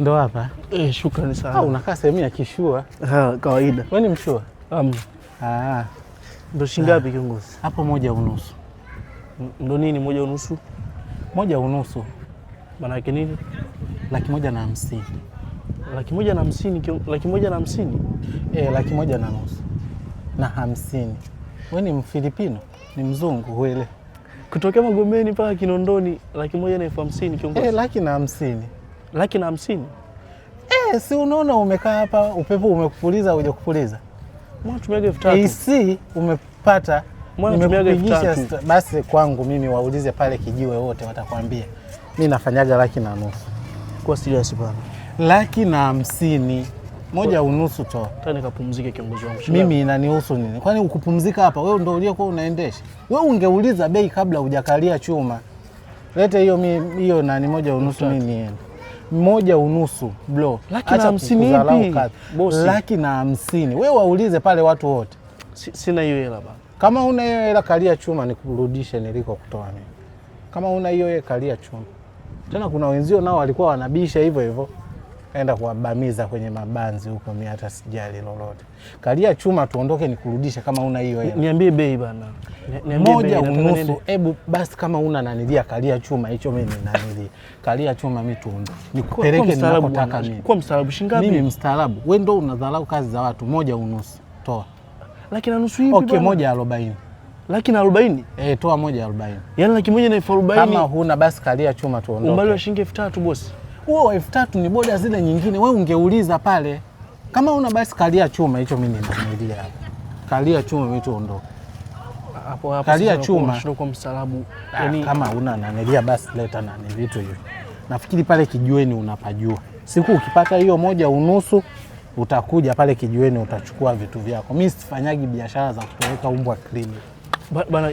Ndo hapa? Shukrani sana. Unakaa sehemu ya kishua? Kawaida. Wewe ni mshua? Ndo shingapi kiongozi? Hapo 1.5. Ndo nini 1.5? 1.5. Maana yake nini? 150. 150? 150? 1.5 na 50. Wewe ni Mfilipino? Ni mzungu huele? Kutokea Magomeni mpaka Kinondoni 150 kiongozi? 150. 150? Si unaona umekaa hapa upepo umekupuliza uje kupuliza. Mbona tumiaga 3000? AC umepata. Mbona tumiaga 3000? Basi kwangu mimi waulize pale Kijiwe wote watakwambia. Mimi nafanyaga 1.5. Kwa serious bwana. 150. 1.5 toa. Tani nikapumzike kiongozi wangu. Mimi inanihusu nini? Kwani ukupumzika hapa wewe ndio uliokuwa unaendesha? Wewe ungeuliza bei kabla hujakalia chuma. Lete hiyo nani 1.5 mimi niende. 1.5 bro. 150 ipi? Bosi. 150. Wewe waulize pale watu wote. Sina hiyo hela baba. Kama una hiyo hela kalia chuma nikurudishe niliko kutoa mimi. Kama una hiyo hela kalia chuma. Tena kuna wenzio nao walikuwa wanabisha hivyo hivyo. Kaenda kuwabamiza kwenye mabanzi huko, mimi hata sijali lolote. Kalia chuma tuondoke nikurudishe kama una hiyo hela. Niambie bei bana. 1.5. Hebu basi kama una nanilia kalia chuma hicho mimi nanilia. Kalia chuma mimi tuondoke. Nikupeleke ninakotaka mimi. Kwa mstaarabu shingapi? Mimi mstaarabu. Wewe ndio unadharau kazi za watu. 1.5. Toa. 1.5 hivi okay, 140. 140? Toa 140. Yaani 140. Kama huna basi kalia chuma tuondoke. Umbali wa shilingi 3000 bosi. Huo 3000 ni boda zile nyingine. Wewe ungeuliza pale. Kama una basi kalia chuma hicho mimi ninanilia hapa. Kalia chuma mimi tuondoke. Hapo kalia chuma sio kwa mstaarabu. Yaani kama una nanilia basi leta nani vitu hivyo. Nafikiri pale Kijiweni unapajua. Siku ukipata hiyo 1.5 utakuja pale Kijiweni utachukua vitu vyako. Mimi sifanyagi biashara za kupeleka umbwa clinic. Bana